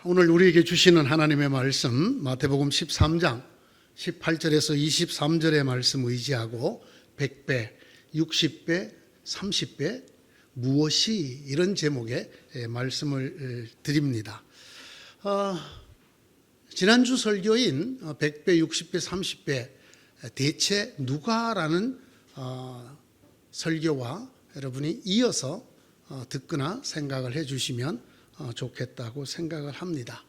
오늘 우리에게 주시는 하나님의 말씀 마태복음 13장 18절에서 23절의 말씀 의지하고 100배, 60배, 30배 무엇이 이런 제목의 말씀을 드립니다. 지난주 설교인 100배, 60배, 30배 대체 누가라는 설교와 여러분이 이어서 듣거나 생각을 해 주시면 좋겠다고 생각을 합니다.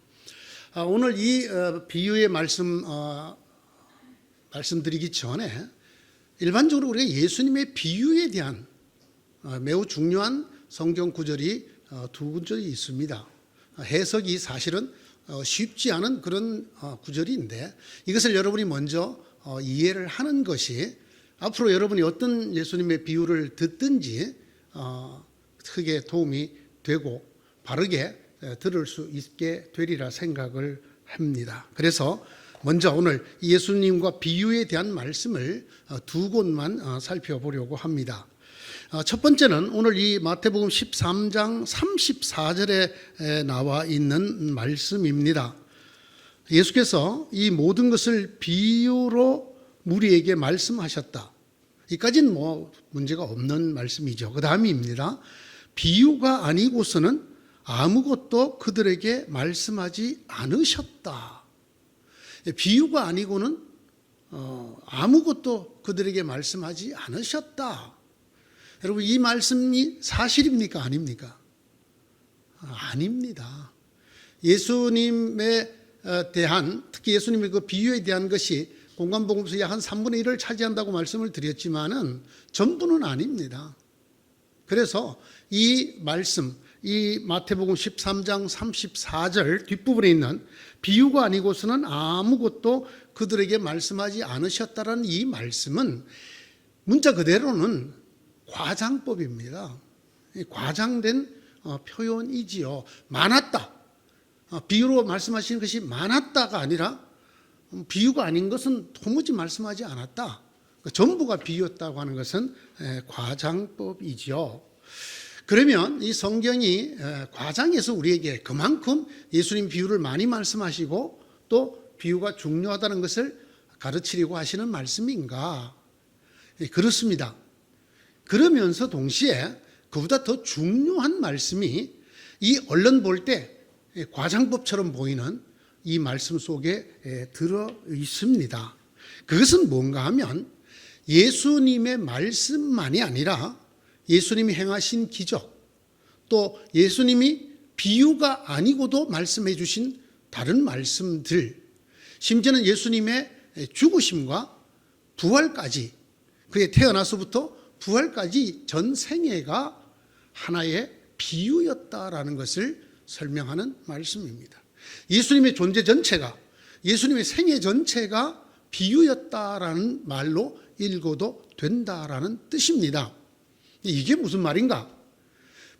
오늘 이 비유의 말씀드리기 전에 일반적으로 우리가 예수님의 비유에 대한 매우 중요한 성경 구절이 두 구절이 있습니다. 해석이 사실은 쉽지 않은 그런 구절인데 이것을 여러분이 먼저 이해를 하는 것이 앞으로 여러분이 어떤 예수님의 비유를 듣든지 크게 도움이 되고 바르게 들을 수 있게 되리라 생각을 합니다. 그래서 먼저 오늘 예수님과 비유에 대한 말씀을 두 곳만 살펴보려고 합니다. 첫 번째는 오늘 이 마태복음 13장 34절에 나와 있는 말씀입니다. 예수께서 이 모든 것을 비유로 무리에게 말씀하셨다. 이까지는 문제가 없는 말씀이죠. 그 다음입니다. 비유가 아니고서는 아무것도 그들에게 말씀하지 않으셨다. 비유가 아니고는 아무것도 그들에게 말씀하지 않으셨다. 여러분, 이 말씀이 사실입니까? 아닙니까? 아닙니다. 예수님에 대한, 특히 예수님의 그 비유에 대한 것이 공간복음서의 한 3분의 1을 차지한다고 말씀을 드렸지만은 전부는 아닙니다. 그래서 이 말씀, 이 마태복음 13장 34절 뒷부분에 있는 비유가 아니고서는 아무것도 그들에게 말씀하지 않으셨다라는 이 말씀은 문자 그대로는 과장법입니다. 과장된 표현이지요. 많았다. 비유로 말씀하시는 것이 많았다가 아니라 비유가 아닌 것은 도무지 말씀하지 않았다. 전부가 비유였다고 하는 것은 과장법이지요. 그러면 이 성경이 과장해서 우리에게 그만큼 예수님 비유를 많이 말씀하시고 또 비유가 중요하다는 것을 가르치려고 하시는 말씀인가? 그렇습니다. 그러면서 동시에 그보다 더 중요한 말씀이 이 얼른 볼 때 과장법처럼 보이는 이 말씀 속에 들어 있습니다. 그것은 뭔가 하면 예수님의 말씀만이 아니라 예수님이 행하신 기적, 또 예수님이 비유가 아니고도 말씀해 주신 다른 말씀들, 심지어는 예수님의 죽으심과 부활까지, 그의 태어나서부터 부활까지 전 생애가 하나의 비유였다라는 것을 설명하는 말씀입니다. 예수님의 존재 전체가, 예수님의 생애 전체가 비유였다라는 말로 읽어도 된다라는 뜻입니다. 이게 무슨 말인가?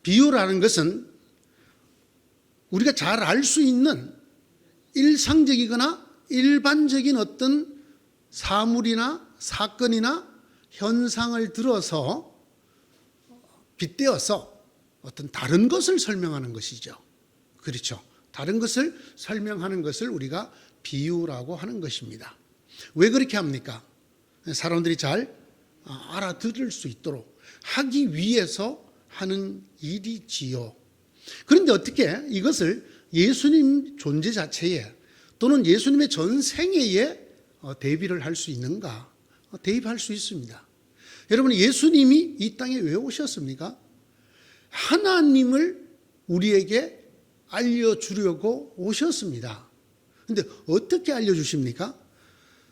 비유라는 것은 우리가 잘 알 수 있는 일상적이거나 일반적인 어떤 사물이나 사건이나 현상을 들어서 빗대어서 어떤 다른 것을 설명하는 것이죠. 그렇죠. 다른 것을 설명하는 것을 우리가 비유라고 하는 것입니다. 왜 그렇게 합니까? 사람들이 잘 알아들을 수 있도록 하기 위해서 하는 일이지요. 그런데 어떻게 이것을 예수님 존재 자체에 또는 예수님의 전 생애에 대비를 할 수 있는가? 대입할 수 있습니다. 여러분, 예수님이 이 땅에 왜 오셨습니까? 하나님을 우리에게 알려주려고 오셨습니다. 그런데 어떻게 알려주십니까?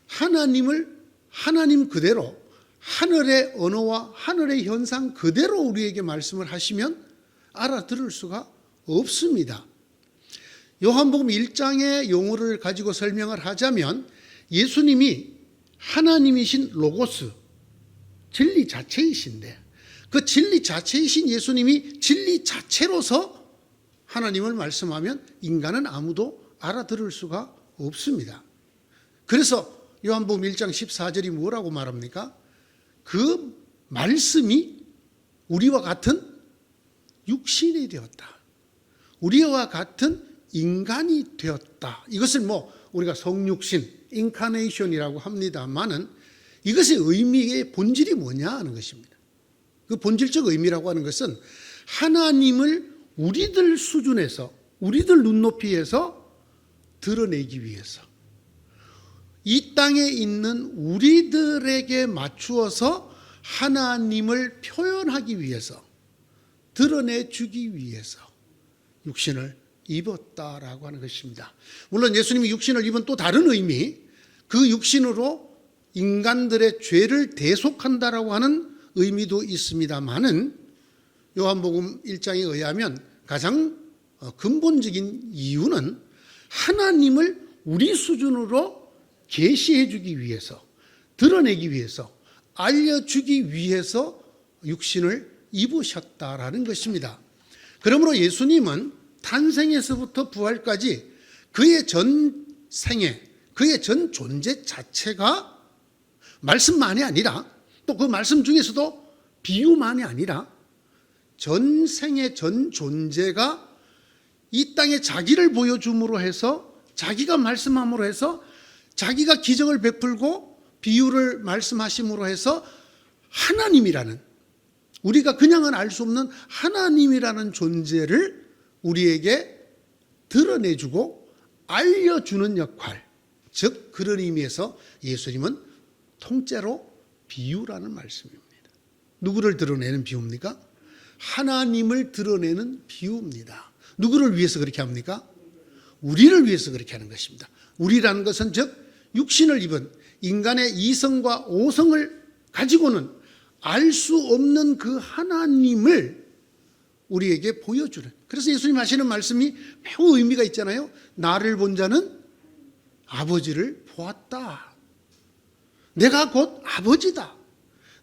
하나님을 하나님 그대로 하늘의 언어와 하늘의 현상 그대로 우리에게 말씀을 하시면 알아들을 수가 없습니다. 요한복음 1장의 용어를 가지고 설명을 하자면 예수님이 하나님이신 로고스, 진리 자체이신데 그 진리 자체이신 예수님이 진리 자체로서 하나님을 말씀하면 인간은 아무도 알아들을 수가 없습니다. 그래서 요한복음 1장 14절이 뭐라고 말합니까? 그 말씀이 우리와 같은 육신이 되었다. 우리와 같은 인간이 되었다. 이것을 우리가 성육신, 인카네이션이라고 합니다만은 이것의 의미의 본질이 뭐냐 하는 것입니다. 그 본질적 의미라고 하는 것은 하나님을 우리들 수준에서, 우리들 눈높이에서 드러내기 위해서, 이 땅에 있는 우리들에게 맞추어서 하나님을 표현하기 위해서, 드러내주기 위해서 육신을 입었다라고 하는 것입니다. 물론 예수님이 육신을 입은 또 다른 의미, 그 육신으로 인간들의 죄를 대속한다라고 하는 의미도 있습니다만은 요한복음 1장에 의하면 가장 근본적인 이유는 하나님을 우리 수준으로 계시해 주기 위해서, 드러내기 위해서, 알려주기 위해서 육신을 입으셨다라는 것입니다. 그러므로 예수님은 탄생에서부터 부활까지 그의 전 생애, 그의 전 존재 자체가 말씀만이 아니라, 또 그 말씀 중에서도 비유만이 아니라 전 생애 전 존재가 이 땅에 자기를 보여줌으로 해서, 자기가 말씀함으로 해서, 자기가 기적을 베풀고 비유를 말씀하심으로 해서 하나님이라는, 우리가 그냥은 알 수 없는 하나님이라는 존재를 우리에게 드러내주고 알려주는 역할, 즉 그런 의미에서 예수님은 통째로 비유라는 말씀입니다. 누구를 드러내는 비유입니까? 하나님을 드러내는 비유입니다. 누구를 위해서 그렇게 합니까? 우리를 위해서 그렇게 하는 것입니다. 우리라는 것은 즉 육신을 입은 인간의 이성과 오성을 가지고는 알 수 없는 그 하나님을 우리에게 보여주는, 그래서 예수님 하시는 말씀이 매우 의미가 있잖아요. 나를 본 자는 아버지를 보았다. 내가 곧 아버지다.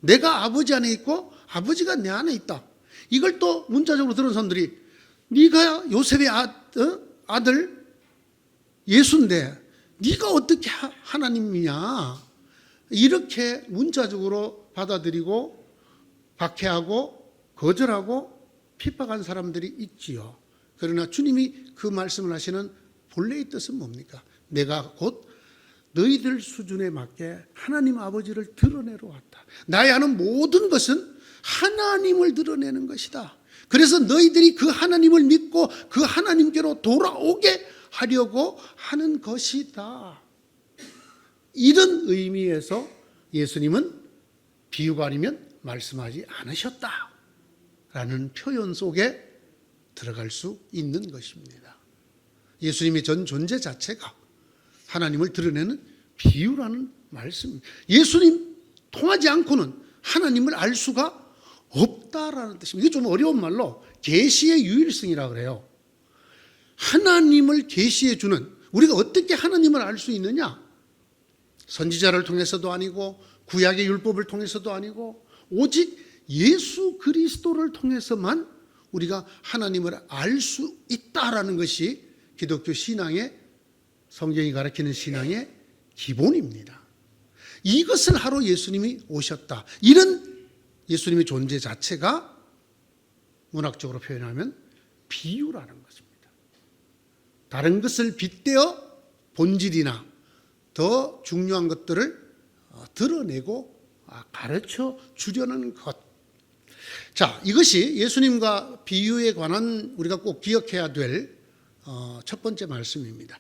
내가 아버지 안에 있고 아버지가 내 안에 있다. 이걸 또 문자적으로 들은 사람들이, 네가 요셉의 아들 예수인데 네가 어떻게 하나님이냐, 이렇게 문자적으로 받아들이고 박해하고 거절하고 핍박한 사람들이 있지요. 그러나 주님이 그 말씀을 하시는 본래의 뜻은 뭡니까? 내가 곧 너희들 수준에 맞게 하나님 아버지를 드러내러 왔다. 나의 하는 모든 것은 하나님을 드러내는 것이다. 그래서 너희들이 그 하나님을 믿고 그 하나님께로 돌아오게 하려고 하는 것이다. 이런 의미에서 예수님은 비유가 아니면 말씀하지 않으셨다 라는 표현 속에 들어갈 수 있는 것입니다. 예수님의 전 존재 자체가 하나님을 드러내는 비유라는 말씀입니다. 예수님 통하지 않고는 하나님을 알 수가 없다라는 뜻입니다. 이게 좀 어려운 말로 계시의 유일성이라고 그래요. 하나님을 계시해 주는, 우리가 어떻게 하나님을 알 수 있느냐? 선지자를 통해서도 아니고 구약의 율법을 통해서도 아니고 오직 예수 그리스도를 통해서만 우리가 하나님을 알 수 있다라는 것이 기독교 신앙의, 성경이 가르치는 신앙의 기본입니다. 이것을 하러 예수님이 오셨다. 이런 예수님의 존재 자체가 문학적으로 표현하면 비유라는 것입니다. 다른 것을 빗대어 본질이나 더 중요한 것들을 드러내고 가르쳐 주려는 것. 자, 이것이 예수님과 비유에 관한 우리가 꼭 기억해야 될 첫 번째 말씀입니다.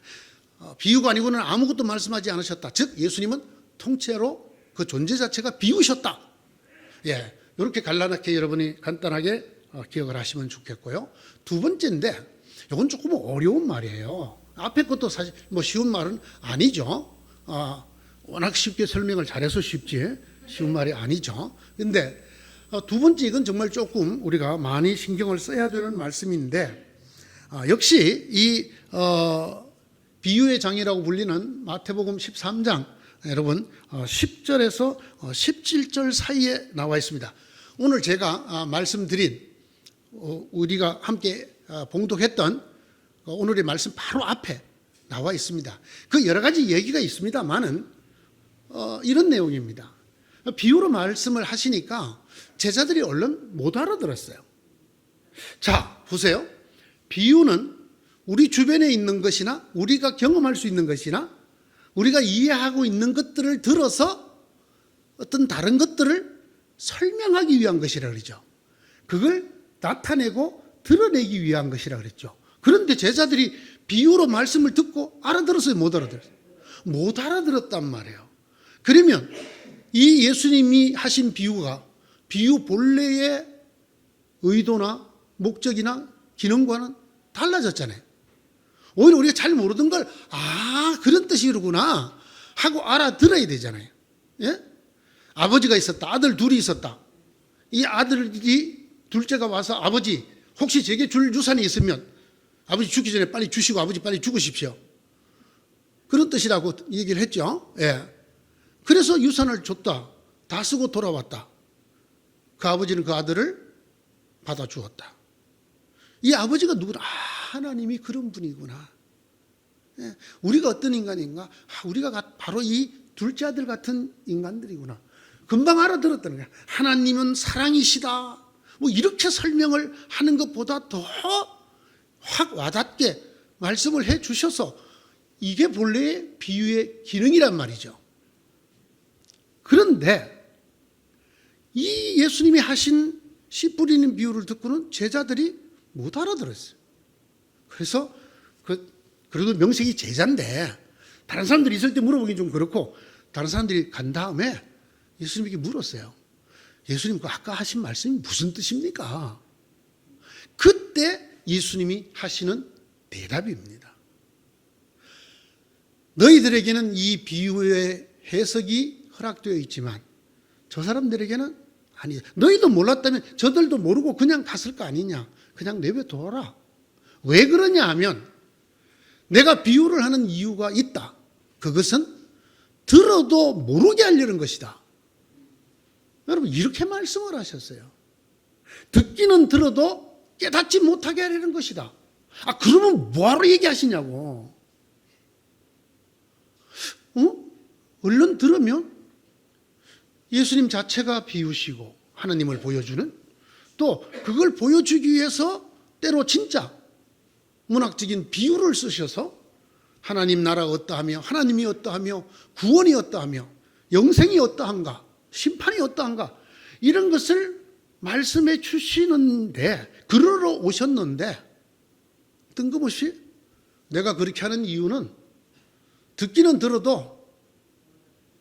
비유가 아니고는 아무것도 말씀하지 않으셨다. 즉 예수님은 통째로 그 존재 자체가 비유셨다. 예, 이렇게 간단하게 여러분이 간단하게 기억을 하시면 좋겠고요. 두 번째인데 이건 조금 어려운 말이에요. 앞에 것도 사실 쉬운 말은 아니죠. 워낙 쉽게 설명을 잘해서 쉽지 쉬운 말이 아니죠. 근데 두 번째, 이건 정말 조금 우리가 많이 신경을 써야 되는 말씀인데, 역시 이 비유의 장이라고 불리는 마태복음 13장 여러분 10절에서 17절 사이에 나와 있습니다. 오늘 제가 말씀드린 우리가 함께 봉독했던 오늘의 말씀 바로 앞에 나와 있습니다. 그 여러 가지 얘기가 있습니다만은 이런 내용입니다. 비유로 말씀을 하시니까 제자들이 얼른 못 알아들었어요. 자, 보세요. 비유는 우리 주변에 있는 것이나 우리가 경험할 수 있는 것이나 우리가 이해하고 있는 것들을 들어서 어떤 다른 것들을 설명하기 위한 것이라 그러죠. 그걸 나타내고 드러내기 위한 것이라 그랬죠. 그런데 제자들이 비유로 말씀을 듣고 알아들었어요? 못 알아들었어요? 못 알아들었단 말이에요. 그러면 이 예수님이 하신 비유가 비유 본래의 의도나 목적이나 기능과는 달라졌잖아요. 오히려 우리가 잘 모르던 걸 그런 뜻이로구나 하고 알아들어야 되잖아요. 예? 아버지가 있었다. 아들 둘이 있었다. 이 아들이 둘째가 와서 아버지 혹시 제게 줄 유산이 있으면 아버지 죽기 전에 빨리 주시고 아버지 빨리 죽으십시오. 그런 뜻이라고 얘기를 했죠. 예. 그래서 유산을 줬다. 다 쓰고 돌아왔다. 그 아버지는 그 아들을 받아 주었다. 이 아버지가 누구나 하나님이 그런 분이구나. 예. 우리가 어떤 인간인가? 우리가 바로 이 둘째 아들 같은 인간들이구나. 금방 알아들었다는 거야. 하나님은 사랑이시다. 뭐 이렇게 설명을 하는 것보다 더 확 와닿게 말씀을 해 주셔서 이게 본래의 비유의 기능이란 말이죠. 그런데 이 예수님이 하신 씨 뿌리는 비유를 듣고는 제자들이 못 알아들었어요. 그래서 그래도 명색이 제자인데 다른 사람들이 있을 때 물어보긴 좀 그렇고 다른 사람들이 간 다음에 예수님에게 물었어요. 예수님 그 아까 하신 말씀이 무슨 뜻입니까? 그때 예수님이 하시는 대답입니다. 너희들에게는 이 비유의 해석이 허락되어 있지만 저 사람들에게는 아니야. 너희도 몰랐다면 저들도 모르고 그냥 갔을 거 아니냐. 그냥 내버려둬라. 왜 그러냐 하면 내가 비유를 하는 이유가 있다. 그것은 들어도 모르게 하려는 것이다. 여러분 이렇게 말씀을 하셨어요. 듣기는 들어도 깨닫지 못하게 하려는 것이다. 그러면 뭐하러 얘기하시냐고. 얼른 들으면 예수님 자체가 비유시고 하나님을 보여주는 또 그걸 보여주기 위해서 때로 진짜 문학적인 비유를 쓰셔서 하나님 나라가 어떠하며 하나님이 어떠하며 구원이 어떠하며 영생이 어떠한가 심판이 어떠한가 이런 것을 말씀해 주시는데 그러러 오셨는데 뜬금없이 내가 그렇게 하는 이유는 듣기는 들어도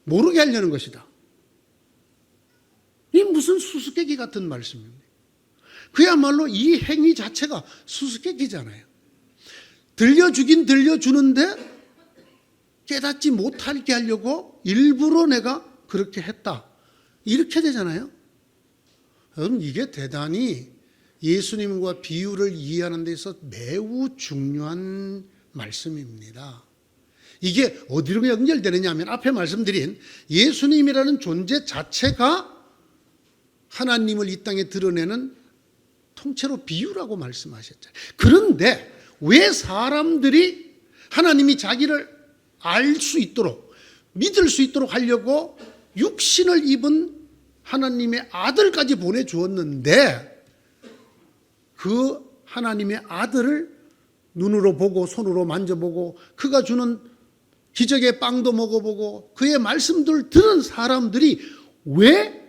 모르게 하려는 것이다. 이 무슨 수수께끼 같은 말씀입니다. 그야말로 이 행위 자체가 수수께끼잖아요. 들려주긴 들려주는데 깨닫지 못하게 하려고 일부러 내가 그렇게 했다. 이렇게 되잖아요. 여러분 이게 대단히 예수님과 비유를 이해하는 데 있어서 매우 중요한 말씀입니다. 이게 어디로 연결되느냐 하면 앞에 말씀드린 예수님이라는 존재 자체가 하나님을 이 땅에 드러내는 통째로 비유라고 말씀하셨잖아요. 그런데 왜 사람들이 하나님이 자기를 알 수 있도록 믿을 수 있도록 하려고 육신을 입은 하나님의 아들까지 보내주었는데 그 하나님의 아들을 눈으로 보고 손으로 만져보고 그가 주는 기적의 빵도 먹어보고 그의 말씀들을 들은 사람들이 왜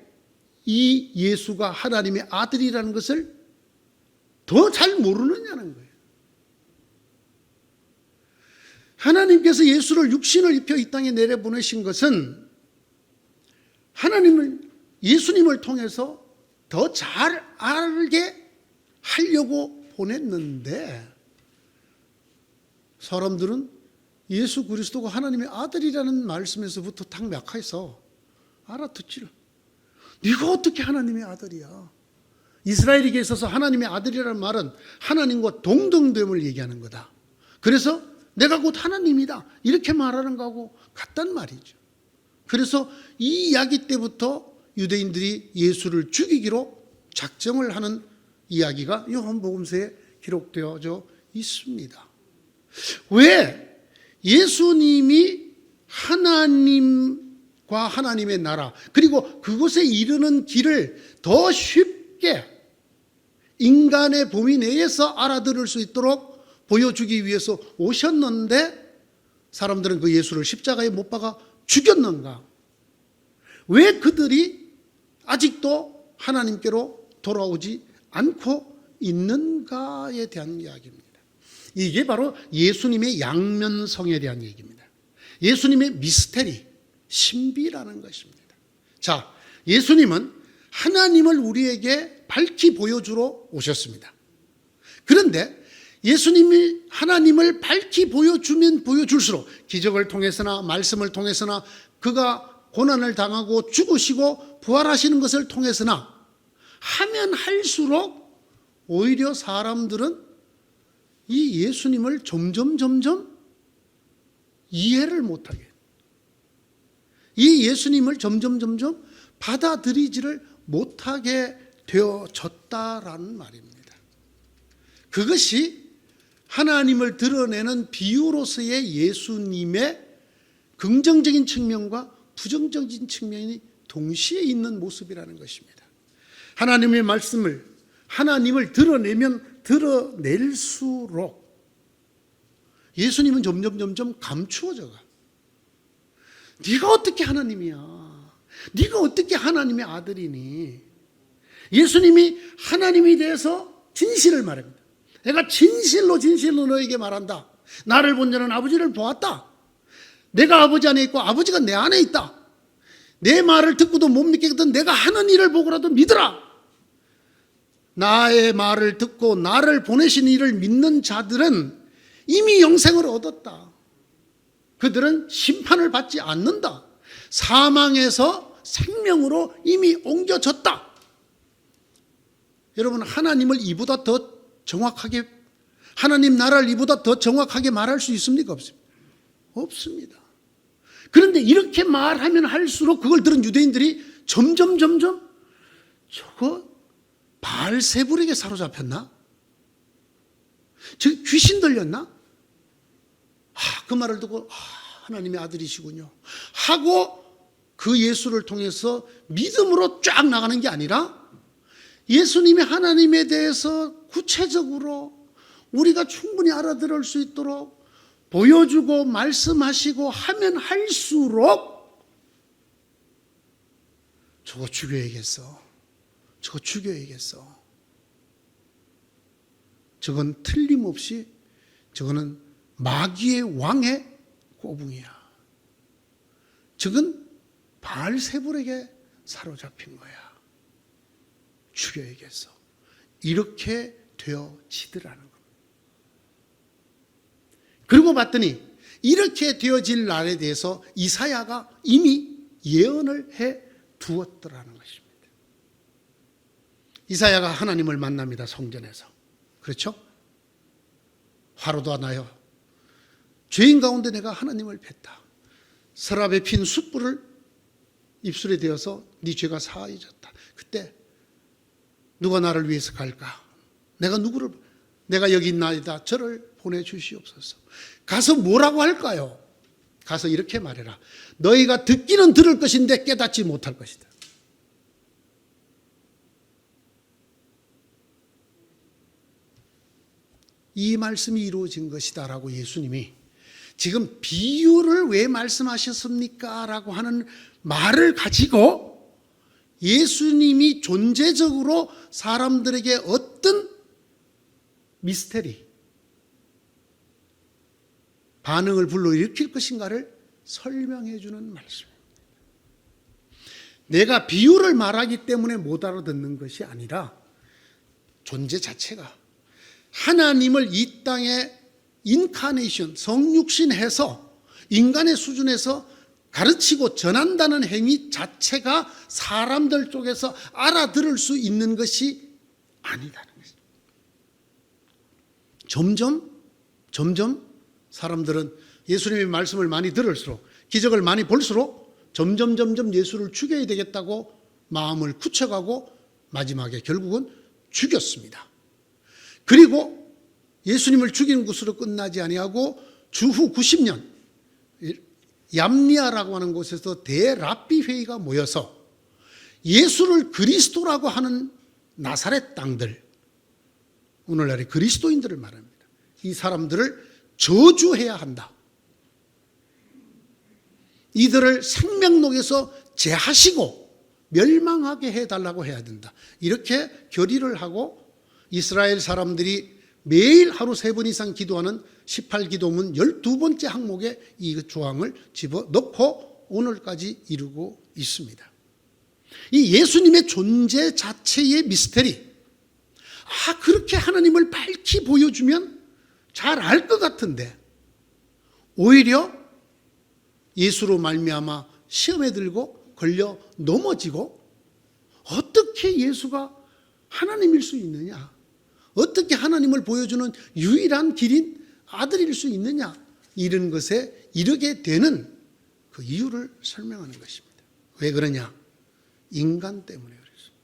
이 예수가 하나님의 아들이라는 것을 더 잘 모르느냐는 거예요. 하나님께서 예수를 육신을 입혀 이 땅에 내려보내신 것은 예수님을 통해서 더 잘 알게 하려고 보냈는데 사람들은 예수 그리스도가 하나님의 아들이라는 말씀에서부터 탁 맥해서 알아듣지를. 네가 어떻게 하나님의 아들이야? 이스라엘에게 있어서 하나님의 아들이라는 말은 하나님과 동등됨을 얘기하는 거다. 그래서 내가 곧 하나님이다. 이렇게 말하는 거하고 같단 말이죠. 그래서 이 이야기 때부터 유대인들이 예수를 죽이기로 작정을 하는 이야기가 요한복음서에 기록되어져 있습니다. 왜 예수님이 하나님과 하나님의 나라 그리고 그곳에 이르는 길을 더 쉽게 인간의 범위 내에서 알아들을 수 있도록 보여주기 위해서 오셨는데 사람들은 그 예수를 십자가에 못 박아 죽였는가? 왜 그들이 아직도 하나님께로 돌아오지 않고 있는가에 대한 이야기입니다. 이게 바로 예수님의 양면성에 대한 얘기입니다. 예수님의 미스테리, 신비라는 것입니다. 자, 예수님은 하나님을 우리에게 밝히 보여주러 오셨습니다. 그런데 예수님이 하나님을 밝히 보여주면 보여줄수록 기적을 통해서나 말씀을 통해서나 그가 고난을 당하고 죽으시고 부활하시는 것을 통해서나 하면 할수록 오히려 사람들은 이 예수님을 점점 이해를 못하게, 이 예수님을 점점 받아들이지를 못하게 되어졌다라는 말입니다. 그것이 하나님을 드러내는 비유로서의 예수님의 긍정적인 측면과 부정적인 측면이 동시에 있는 모습이라는 것입니다. 하나님의 말씀을, 하나님을 드러내면 드러낼수록 예수님은 점점 감추어져 가. 네가 어떻게 하나님이야? 네가 어떻게 하나님의 아들이니? 예수님이 하나님에 대해서 진실을 말합니다. 내가 진실로 너에게 말한다. 나를 본 자는 아버지를 보았다. 내가 아버지 안에 있고 아버지가 내 안에 있다. 내 말을 듣고도 못 믿겠거든 내가 하는 일을 보고라도 믿으라. 나의 말을 듣고 나를 보내신 이를 믿는 자들은 이미 영생을 얻었다. 그들은 심판을 받지 않는다. 사망에서 생명으로 이미 옮겨졌다. 여러분, 하나님을 이보다 더 정확하게, 하나님 나라를 이보다 더 정확하게 말할 수 있습니까? 없습니다. 없습니다. 그런데 이렇게 말하면 할수록 그걸 들은 유대인들이 점점 저거 바알세불에게 사로잡혔나? 저 귀신 들렸나? 그 말을 듣고 하나님의 아들이시군요 하고 그 예수를 통해서 믿음으로 쫙 나가는 게 아니라 예수님이 하나님에 대해서 구체적으로 우리가 충분히 알아들을 수 있도록 보여주고 말씀하시고 하면 할수록 저거 죽여야겠어. 저거 죽여야겠어. 저건 틀림없이 저거는 마귀의 왕의 꼬붕이야. 저건 바알세불에게 사로잡힌 거야. 죽여야겠어. 이렇게 되어지더라는 겁니다. 그리고 봤더니 이렇게 되어질 날에 대해서 이사야가 이미 예언을 해 두었더라는 것입니다. 이사야가 하나님을 만납니다. 성전에서. 그렇죠? 화로도 나요. 죄인 가운데 내가 하나님을 뵀다. 서랍에 핀 숯불을 입술에 대어서 네 죄가 사해졌다. 그때 누가 나를 위해서 갈까? 내가 여기 있나이다. 저를 보내주시옵소서. 가서 뭐라고 할까요? 가서 이렇게 말해라. 너희가 듣기는 들을 것인데 깨닫지 못할 것이다. 이 말씀이 이루어진 것이다 라고 예수님이 지금 비유를 왜 말씀하셨습니까? 라고 하는 말을 가지고 예수님이 존재적으로 사람들에게 어떤 미스테리, 반응을 불러일으킬 것인가를 설명해 주는 말씀입니다. 내가 비유를 말하기 때문에 못 알아듣는 것이 아니라 존재 자체가 하나님을 이 땅에 인카네이션, 성육신해서 인간의 수준에서 가르치고 전한다는 행위 자체가 사람들 쪽에서 알아들을 수 있는 것이 아니다는 것입니다. 점점 사람들은 예수님의 말씀을 많이 들을수록, 기적을 많이 볼수록 점점 예수를 죽여야 되겠다고 마음을 굳혀가고 마지막에 결국은 죽였습니다. 그리고 예수님을 죽이는 것으로 끝나지 아니하고 주후 90년 얌리아라고 하는 곳에서 대랍비 회의가 모여서 예수를 그리스도라고 하는 나사렛 땅들, 오늘날의 그리스도인들을 말합니다. 이 사람들을 저주해야 한다. 이들을 생명록에서 제하시고 멸망하게 해달라고 해야 된다. 이렇게 결의를 하고 이스라엘 사람들이 매일 하루 3번 이상 기도하는 18기도문 12번째 항목에 이 조항을 집어넣고 오늘까지 이루고 있습니다. 이 예수님의 존재 자체의 미스테리, 그렇게 하나님을 밝히 보여주면 잘 알 것 같은데 오히려 예수로 말미암아 시험에 들고 걸려 넘어지고 어떻게 예수가 하나님일 수 있느냐, 어떻게 하나님을 보여주는 유일한 길인 아들일 수 있느냐, 이런 것에 이르게 되는 그 이유를 설명하는 것입니다. 왜 그러냐? 인간 때문에 그렇습니다.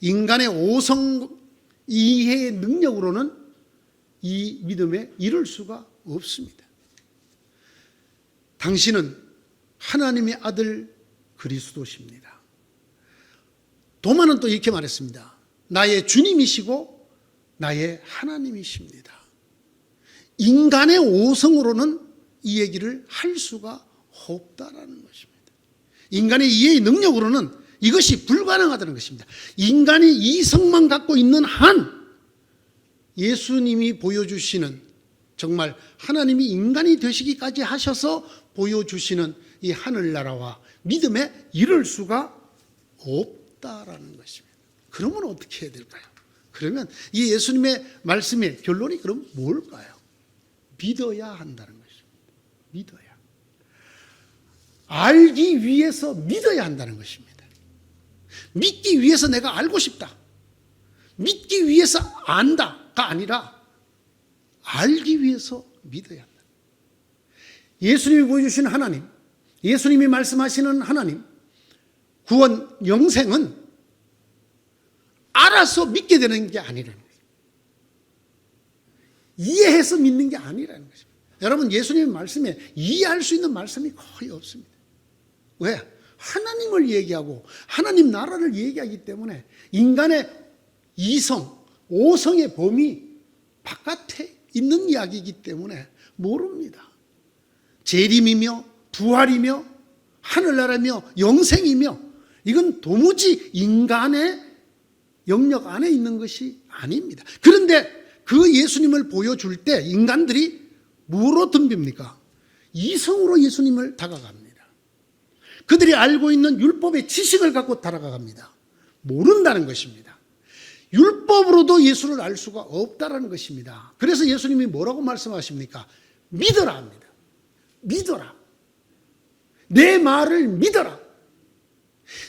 인간의 오성 이해의 능력으로는 이 믿음에 이를 수가 없습니다. 당신은 하나님의 아들 그리스도십니다. 도마는 또 이렇게 말했습니다. 나의 주님이시고 나의 하나님이십니다. 인간의 오성으로는 이 얘기를 할 수가 없다라는 것입니다. 인간의 이해의 능력으로는 이것이 불가능하다는 것입니다. 인간이 이성만 갖고 있는 한 예수님이 보여주시는, 정말 하나님이 인간이 되시기까지 하셔서 보여주시는 이 하늘나라와 믿음에 이를 수가 없다라는 것입니다. 그러면 어떻게 해야 될까요? 그러면 이 예수님의 말씀의 결론이 그럼 뭘까요? 믿어야 한다는 것입니다. 믿어야. 알기 위해서 믿어야 한다는 것입니다. 믿기 위해서 내가 알고 싶다, 믿기 위해서 안다가 아니라 알기 위해서 믿어야 한다. 예수님이 보여주신 하나님, 예수님이 말씀하시는 하나님, 구원, 영생은 알아서 믿게 되는 게 아니라는 거예요. 이해해서 믿는 게 아니라는 것입니다. 여러분, 예수님의 말씀에 이해할 수 있는 말씀이 거의 없습니다. 왜? 하나님을 얘기하고 하나님 나라를 얘기하기 때문에 인간의 이성, 오성의 범위 바깥에 있는 이야기이기 때문에 모릅니다. 재림이며 부활이며 하늘나라며 영생이며 이건 도무지 인간의 영역 안에 있는 것이 아닙니다. 그런데 그 예수님을 보여줄 때 인간들이 뭐로 덤빕니까? 이성으로 예수님을 다가갑니다. 그들이 알고 있는 율법의 지식을 갖고 다가갑니다. 모른다는 것입니다. 율법으로도 예수를 알 수가 없다라는 것입니다. 그래서 예수님이 뭐라고 말씀하십니까? 믿어라 합니다. 믿어라. 내 말을 믿어라.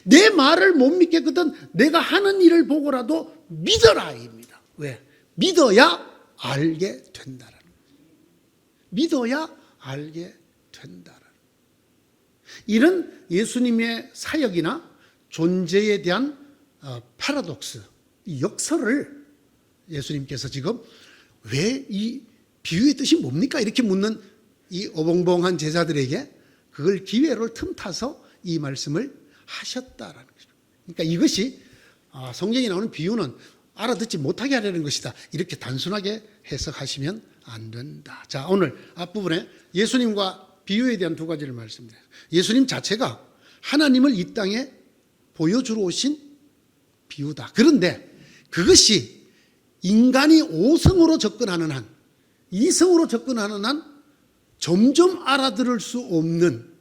내 말을 못 믿겠거든 내가 하는 일을 보고라도 믿어라입니다. 왜? 믿어야 알게 된다라는 거예요. 믿어야 알게 된다라는 거예요. 이런 예수님의 사역이나 존재에 대한 패러독스, 이 역설을 예수님께서 지금 왜 이 비유의 뜻이 뭡니까? 이렇게 묻는 이 어벙벙한 제자들에게 그걸 기회로 틈타서 이 말씀을 하셨다라는 거죠. 그러니까 이것이 성경에 나오는 비유는 알아듣지 못하게 하려는 것이다, 이렇게 단순하게 해석하시면 안 된다. 자, 오늘 앞부분에 예수님과 비유에 대한 두 가지를 말씀드려요. 예수님 자체가 하나님을 이 땅에 보여주러 오신 비유다. 그런데 그것이 인간이 오성으로 접근하는 한, 이성으로 접근하는 한 점점 알아들을 수 없는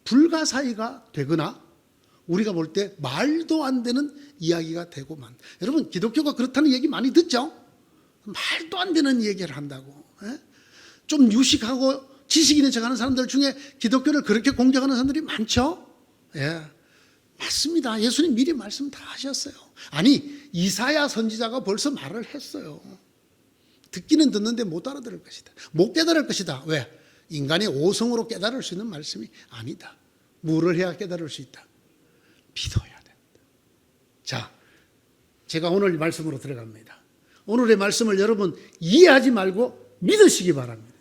불가사의가 되거나 우리가 볼 때 말도 안 되는 이야기가 되고만. 여러분, 기독교가 그렇다는 얘기 많이 듣죠? 말도 안 되는 얘기를 한다고. 좀 유식하고 지식 있는 척하는 사람들 중에 기독교를 그렇게 공격하는 사람들이 많죠? 예, 맞습니다. 예수님 미리 말씀 다 하셨어요. 아니, 이사야 선지자가 벌써 말을 했어요. 듣기는 듣는데 못 알아들을 것이다, 못 깨달을 것이다. 왜? 인간의 오성으로 깨달을 수 있는 말씀이 아니다. 뭐를 해야 깨달을 수 있다? 믿어야 된다. 자, 제가 오늘 말씀으로 들어갑니다. 오늘의 말씀을 여러분 이해하지 말고 믿으시기 바랍니다.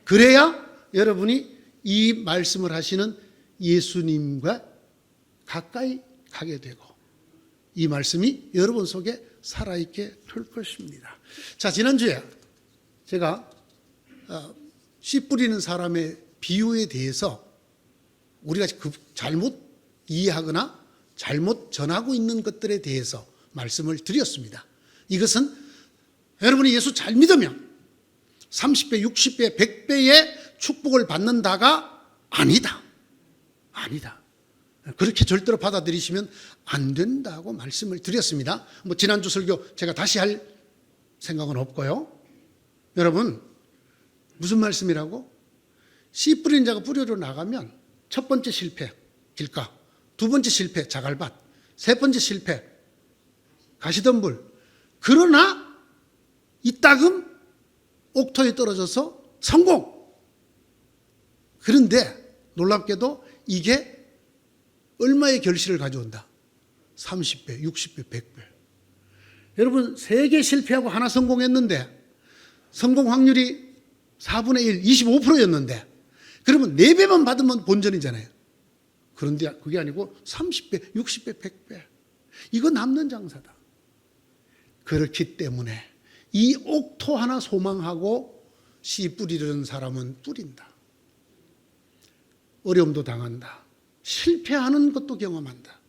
그래야 여러분이 이 말씀을 하시는 예수님과 가까이 가게 되고 이 말씀이 여러분 속에 살아있게 될 것입니다. 자, 지난주에 제가 씨 뿌리는 사람의 비유에 대해서 우리가 잘못 이해하거나 잘못 전하고 있는 것들에 대해서 말씀을 드렸습니다. 이것은 여러분이 예수 잘 믿으면 30배, 60배, 100배의 축복을 받는다가 아니다. 아니다. 그렇게 절대로 받아들이시면 안 된다고 말씀을 드렸습니다. 지난주 설교 제가 다시 할 생각은 없고요. 여러분, 무슨 말씀이라고? 씨 뿌리는 자가 뿌리로 나가면 첫 번째 실패, 길가. 두 번째 실패, 자갈밭. 세 번째 실패, 가시덤불. 그러나 이따금 옥토에 떨어져서 성공. 그런데 놀랍게도 이게 얼마의 결실을 가져온다? 30배, 60배, 100배. 여러분, 3개 실패하고 하나 성공했는데 성공 확률이 4분의 1, 25%였는데 그러면 4배만 받으면 본전이잖아요. 그런데 그게 아니고 30배, 60배, 100배. 이거 남는 장사다. 그렇기 때문에 이 옥토 하나 소망하고 씨 뿌리려는 사람은 뿌린다. 어려움도 당한다. 실패하는 것도 경험한다.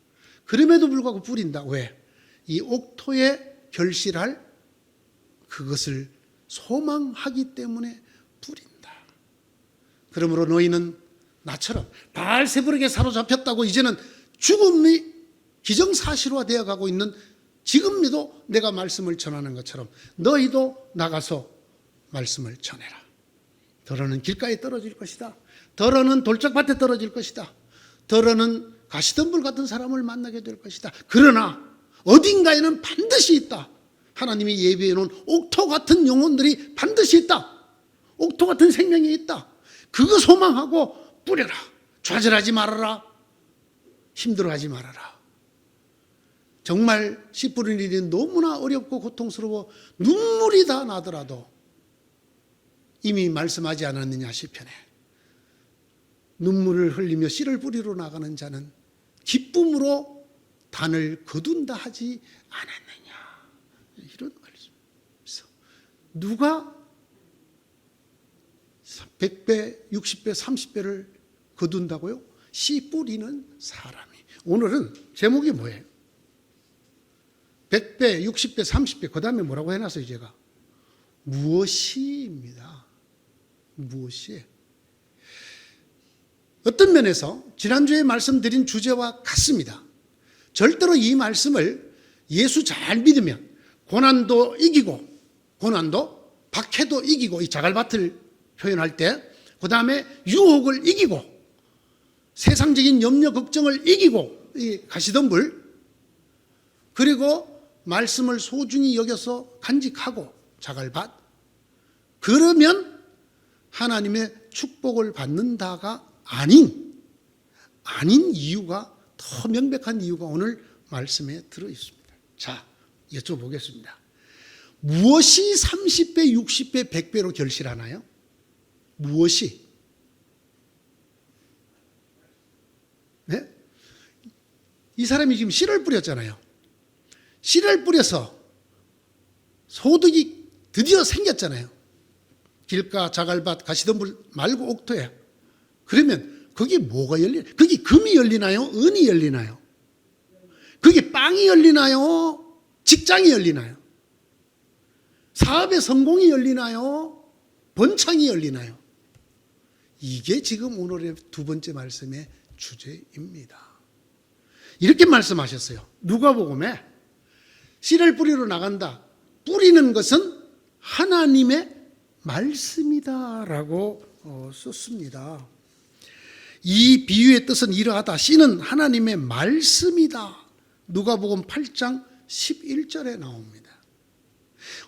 그럼에도 불구하고 뿌린다. 왜? 이 옥토에 결실할 그것을 소망하기 때문에 뿌린다. 그러므로 너희는 나처럼 바알세불에게 사로잡혔다고 이제는 죽음이 기정사실화 되어 가고 있는 지금도 내가 말씀을 전하는 것처럼 너희도 나가서 말씀을 전해라. 더러는 길가에 떨어질 것이다. 더러는 돌짝밭에 떨어질 것이다. 더러는 가시덤불 같은 사람을 만나게 될 것이다. 그러나 어딘가에는 반드시 있다. 하나님이 예비해 놓은 옥토 같은 영혼들이 반드시 있다. 옥토 같은 생명이 있다. 그거 소망하고 뿌려라. 좌절하지 말아라. 힘들어하지 말아라. 정말 씨 뿌리는 일이 너무나 어렵고 고통스러워 눈물이 다 나더라도 이미 말씀하지 않았느냐 시편에 눈물을 흘리며 씨를 뿌리러 나가는 자는 기쁨으로 단을 거둔다 하지 않았느냐. 이런 말씀. 누가 100배, 60배, 30배를 거둔다고요? 씨 뿌리는 사람이. 오늘은 제목이 뭐예요? 100배, 60배, 30배. 그 다음에 뭐라고 해놨어요 제가? 무엇이입니다. 무엇이? 어떤 면에서 지난주에 말씀드린 주제와 같습니다. 절대로 이 말씀을 예수 잘 믿으면 고난도 이기고 고난도 박해도 이기고 이 자갈밭을 표현할 때 그 다음에 유혹을 이기고 세상적인 염려 걱정을 이기고 이 가시덤불 그리고 말씀을 소중히 여겨서 간직하고 자갈밭 그러면 하나님의 축복을 받는다가 아닌 이유가 더 명백한 이유가 오늘 말씀에 들어 있습니다. 자, 여쭤보겠습니다. 무엇이 30배, 60배, 100배로 결실하나요? 무엇이? 네? 이 사람이 지금 씨를 뿌렸잖아요. 씨를 뿌려서 소득이 드디어 생겼잖아요. 길가, 자갈밭, 가시덤불 말고 옥토에. 그러면 거기 뭐가 열리나요? 거기 금이 열리나요? 은이 열리나요? 거기 빵이 열리나요? 직장이 열리나요? 사업의 성공이 열리나요? 번창이 열리나요? 이게 지금 오늘의 두 번째 말씀의 주제입니다. 이렇게 말씀하셨어요. 누가복음에 씨를 뿌리러 나간다. 뿌리는 것은 하나님의 말씀이다라고 썼습니다. 이 비유의 뜻은 이러하다. 씨는 하나님의 말씀이다. 누가복음 8장 11절에 나옵니다.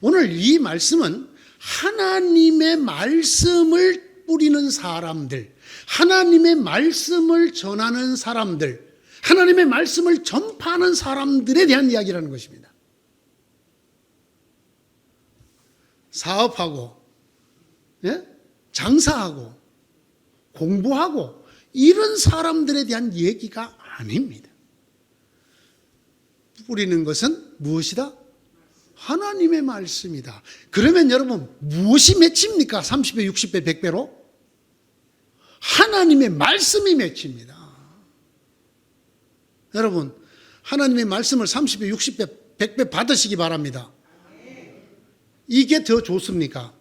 오늘 이 말씀은 하나님의 말씀을 뿌리는 사람들, 하나님의 말씀을 전하는 사람들, 하나님의 말씀을 전파하는 사람들에 대한 이야기라는 것입니다. 사업하고, 장사하고, 공부하고 이런 사람들에 대한 얘기가 아닙니다. 뿌리는 것은 무엇이다? 하나님의 말씀이다. 그러면 여러분 무엇이 맺힙니까? 30배, 60배, 100배로? 하나님의 말씀이 맺힙니다. 여러분 하나님의 말씀을 30배, 60배, 100배 받으시기 바랍니다. 이게 더 좋습니까?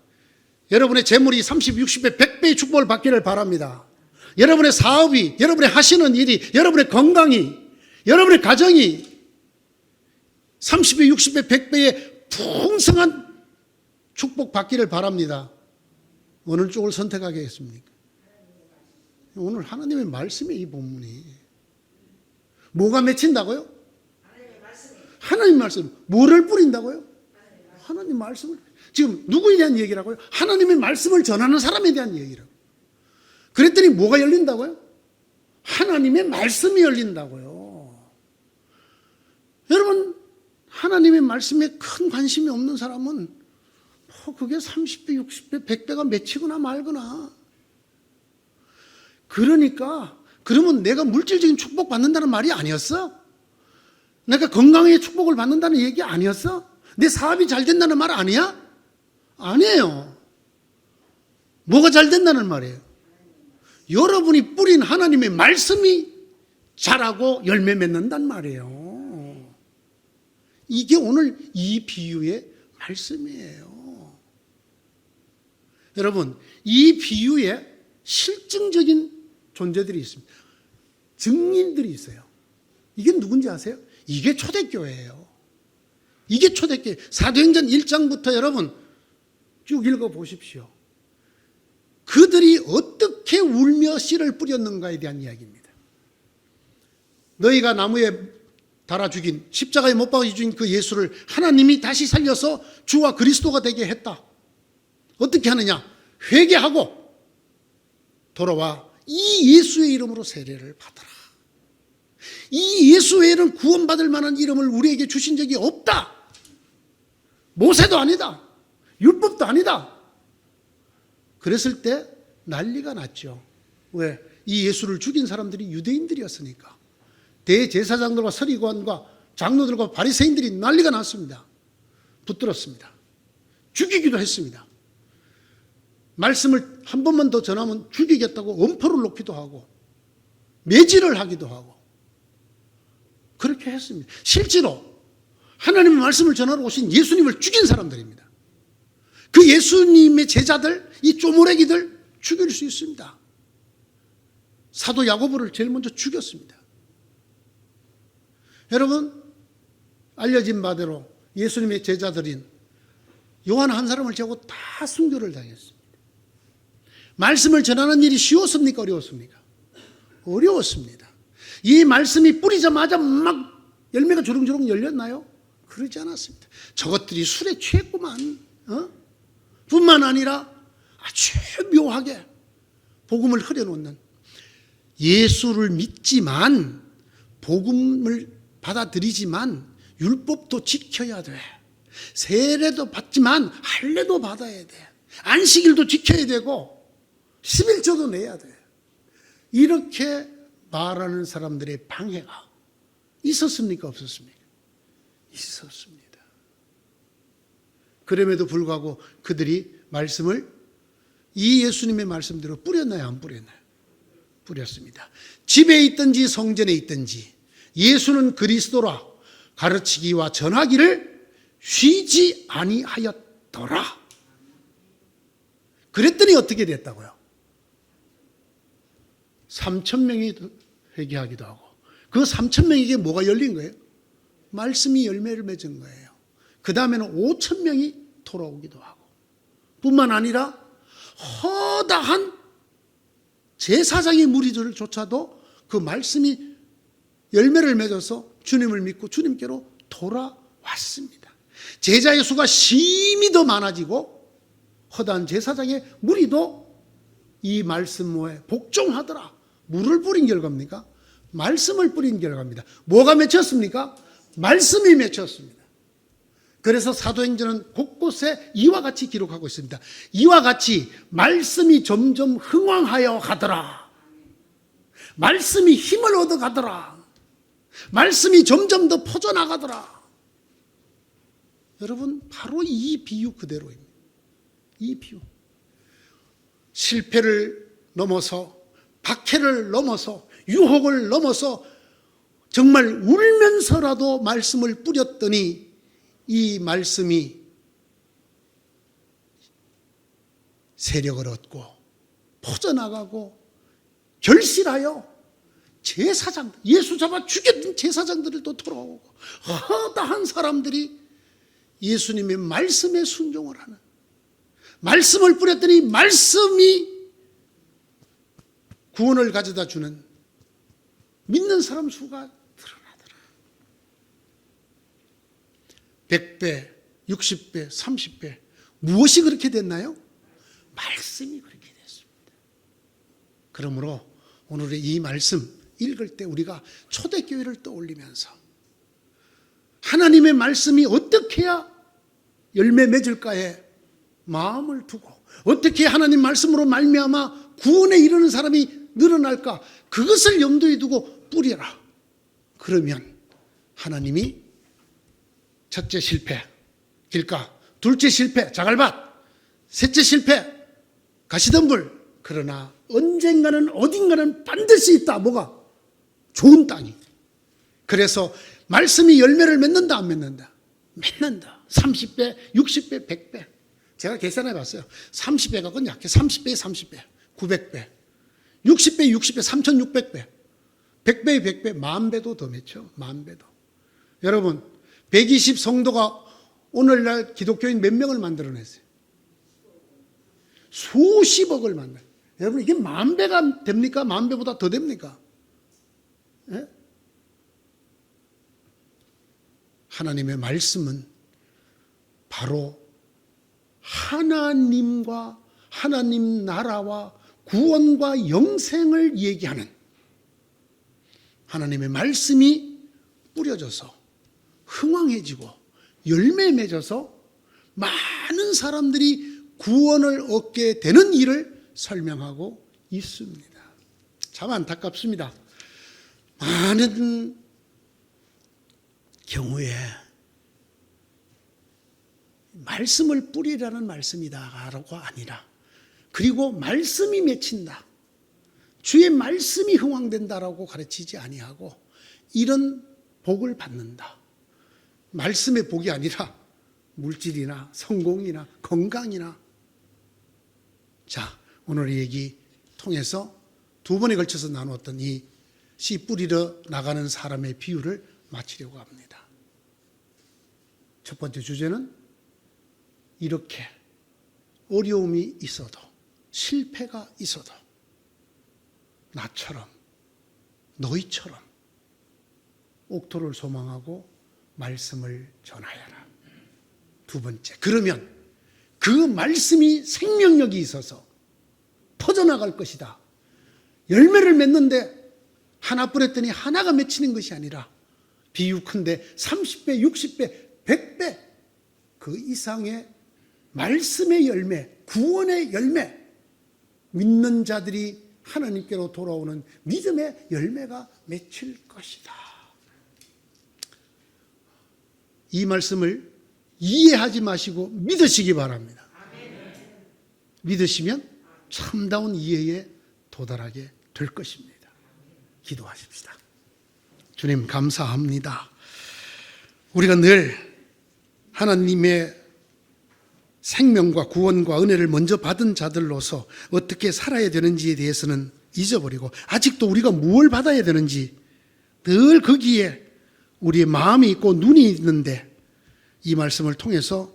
여러분의 재물이 30, 60배, 100배의 축복을 받기를 바랍니다. 여러분의 사업이, 여러분의 하시는 일이, 여러분의 건강이, 여러분의 가정이 30배, 60배, 100배의 풍성한 축복 받기를 바랍니다. 어느 쪽을 선택하겠습니까? 오늘 하나님의 말씀이 이 본문이 뭐가 맺힌다고요? 하나님 말씀. 뭐를 뿌린다고요? 하나님 말씀을. 지금 누구에 대한 얘기라고요? 하나님의 말씀을 전하는 사람에 대한 얘기라고. 그랬더니 뭐가 열린다고요? 하나님의 말씀이 열린다고요. 여러분 하나님의 말씀에 큰 관심이 없는 사람은 그게 30배, 60배, 100배가 맺히거나 말거나. 그러니까 그러면 내가 물질적인 축복 받는다는 말이 아니었어? 내가 건강의 축복을 받는다는 얘기 아니었어? 내 사업이 잘 된다는 말 아니야? 아니에요. 뭐가 잘 된다는 말이에요? 여러분이 뿌린 하나님의 말씀이 자라고 열매 맺는단 말이에요. 이게 오늘 이 비유의 말씀이에요. 여러분, 이 비유에 실증적인 존재들이 있습니다. 증인들이 있어요. 이게 누군지 아세요? 이게 초대교회예요. 이게 초대교회. 사도행전 1장부터 여러분 쭉 읽어보십시오. 그들이 어떻게 울며 씨를 뿌렸는가에 대한 이야기입니다. 너희가 나무에 달아 죽인, 십자가에 못 박아 죽인 그 예수를 하나님이 다시 살려서 주와 그리스도가 되게 했다. 어떻게 하느냐? 회개하고 돌아와 이 예수의 이름으로 세례를 받아라. 이 예수 외에는 구원받을 만한 이름을 우리에게 주신 적이 없다. 모세도 아니다. 율법도 아니다. 그랬을 때 난리가 났죠. 왜? 이 예수를 죽인 사람들이 유대인들이었으니까. 대제사장들과 서리관과 장로들과 바리새인들이 난리가 났습니다. 붙들었습니다. 죽이기도 했습니다. 말씀을 한 번만 더 전하면 죽이겠다고 엄포를 놓기도 하고 매질을 하기도 하고 그렇게 했습니다. 실제로 하나님의 말씀을 전하러 오신 예수님을 죽인 사람들입니다. 그 예수님의 제자들, 이 쪼무레기들 죽일 수 있습니다. 사도 야고보를 제일 먼저 죽였습니다. 여러분, 알려진 바대로 예수님의 제자들인 요한 한 사람을 제고 다 순교를 당했습니다. 말씀을 전하는 일이 쉬웠습니까? 어려웠습니까? 어려웠습니다. 이 말씀이 뿌리자마자 막 열매가 주렁주렁 열렸나요? 그러지 않았습니다. 저것들이 술에 취했구만. 뿐만 아니라 아주 묘하게 복음을 흐려놓는, 예수를 믿지만 복음을 받아들이지만 율법도 지켜야 돼. 세례도 받지만 할례도 받아야 돼. 안식일도 지켜야 되고 11조도 내야 돼. 이렇게 말하는 사람들의 방해가 있었습니까? 없었습니까? 있었습니다. 그럼에도 불구하고 그들이 말씀을 이 예수님의 말씀대로 뿌렸나요? 안 뿌렸나요? 뿌렸습니다. 집에 있든지 성전에 있든지 예수는 그리스도라 가르치기와 전하기를 쉬지 아니하였더라. 그랬더니 어떻게 됐다고요? 3,000명이 회개하기도 하고, 그 3,000명에게 뭐가 열린 거예요? 말씀이 열매를 맺은 거예요. 그 다음에는 5,000명이 돌아오기도 하고, 뿐만 아니라 허다한 제사장의 무리들조차도 그 말씀이 열매를 맺어서 주님을 믿고 주님께로 돌아왔습니다. 제자의 수가 심히 더 많아지고 허다한 제사장의 무리도 이 말씀에 복종하더라. 물을 뿌린 결과입니까? 말씀을 뿌린 결과입니다. 뭐가 맺혔습니까? 말씀이 맺혔습니다. 그래서 사도행전은 곳곳에 이와 같이 기록하고 있습니다. 이와 같이 말씀이 점점 흥왕하여 가더라. 말씀이 힘을 얻어 가더라. 말씀이 점점 더 퍼져나가더라. 여러분, 바로 이 비유 그대로입니다. 이 비유. 실패를 넘어서, 박해를 넘어서, 유혹을 넘어서 정말 울면서라도 말씀을 뿌렸더니 이 말씀이 세력을 얻고 퍼져나가고 결실하여 제사장, 예수 잡아 죽였던 제사장들도 돌아오고 허다한 사람들이 예수님의 말씀에 순종을 하는, 말씀을 뿌렸더니 말씀이 구원을 가져다 주는 믿는 사람 수가 늘어나더라. 100배, 60배, 30배. 무엇이 그렇게 됐나요? 말씀이 그렇게 됐습니다. 그러므로 오늘의 이 말씀 읽을 때 우리가 초대교회를 떠올리면서 하나님의 말씀이 어떻게 해야 열매 맺을까에 마음을 두고, 어떻게 하나님 말씀으로 말미암아 구원에 이르는 사람이 늘어날까, 그것을 염두에 두고 뿌려라. 그러면 하나님이 첫째 실패, 길가, 둘째 실패, 자갈밭, 셋째 실패, 가시덤불. 그러나 언젠가는 어딘가는 반드시 있다. 뭐가? 좋은 땅이. 그래서 말씀이 열매를 맺는다, 안 맺는다? 맺는다. 30배, 60배, 100배. 제가 계산해 봤어요. 30배 갖고는 약해. 30배에 30배, 900배. 60배, 60배, 3600배. 100배에 100배, 10,000배도 더 맺죠. 10,000배도. 여러분, 120 성도가 오늘날 기독교인 몇 명을 만들어냈어요? 수십억을 만들어요. 여러분, 이게 10,000배가 됩니까? 10,000배보다 더 됩니까? 예? 하나님의 말씀은 바로 하나님과 하나님 나라와 구원과 영생을 얘기하는, 하나님의 말씀이 뿌려져서 흥왕해지고 열매 맺어서 많은 사람들이 구원을 얻게 되는 일을 설명하고 있습니다. 참 안타깝습니다. 많은 경우에 말씀을 뿌리라는 말씀이다가 아니라, 그리고 말씀이 맺힌다, 주의 말씀이 흥왕된다라고 가르치지 아니하고 이런 복을 받는다. 말씀의 복이 아니라 물질이나 성공이나 건강이나. 자, 오늘 이 얘기 통해서 두 번에 걸쳐서 나누었던 이 씨 뿌리러 나가는 사람의 비유를 마치려고 합니다. 첫 번째 주제는 이렇게 어려움이 있어도, 실패가 있어도 나처럼, 너희처럼 옥토를 소망하고 말씀을 전하여라. 두 번째, 그러면 그 말씀이 생명력이 있어서 퍼져나갈 것이다. 열매를 맺는데 하나 뿌렸더니 하나가 맺히는 것이 아니라 비유컨대 30배, 60배, 100배 그 이상의 말씀의 열매, 구원의 열매, 믿는 자들이 하나님께로 돌아오는 믿음의 열매가 맺힐 것이다. 이 말씀을 이해하지 마시고 믿으시기 바랍니다. 믿으시면 참다운 이해에 도달하게 될 것입니다. 기도하십시다. 주님, 감사합니다. 우리가 늘 하나님의 생명과 구원과 은혜를 먼저 받은 자들로서 어떻게 살아야 되는지에 대해서는 잊어버리고, 아직도 우리가 무엇을 받아야 되는지 늘 거기에 우리의 마음이 있고 눈이 있는데, 이 말씀을 통해서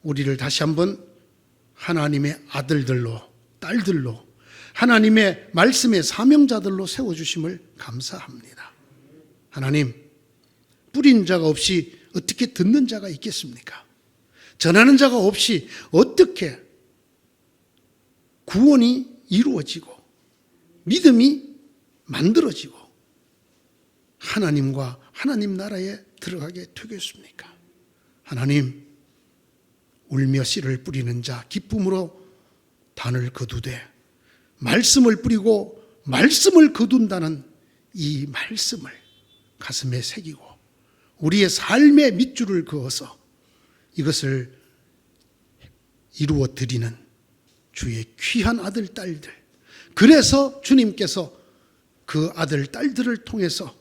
우리를 다시 한번 하나님의 아들들로, 딸들로, 하나님의 말씀의 사명자들로 세워주심을 감사합니다. 하나님, 뿌린 자가 없이 어떻게 듣는 자가 있겠습니까? 전하는 자가 없이 어떻게 구원이 이루어지고 믿음이 만들어지고 하나님과 하나님 나라에 들어가게 되겠습니까? 하나님, 울며 씨를 뿌리는 자 기쁨으로 단을 거두되 말씀을 뿌리고 말씀을 거둔다는 이 말씀을 가슴에 새기고 우리의 삶의 밑줄을 그어서 이것을 이루어 드리는 주의 귀한 아들, 딸들. 그래서 주님께서 그 아들, 딸들을 통해서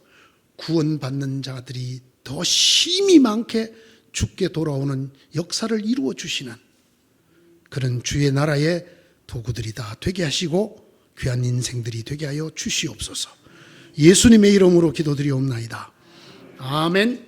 구원받는 자들이 더 심히 많게 주께 돌아오는 역사를 이루어 주시는 그런 주의 나라의 도구들이 다 되게 하시고 귀한 인생들이 되게 하여 주시옵소서. 예수님의 이름으로 기도드리옵나이다. 아멘.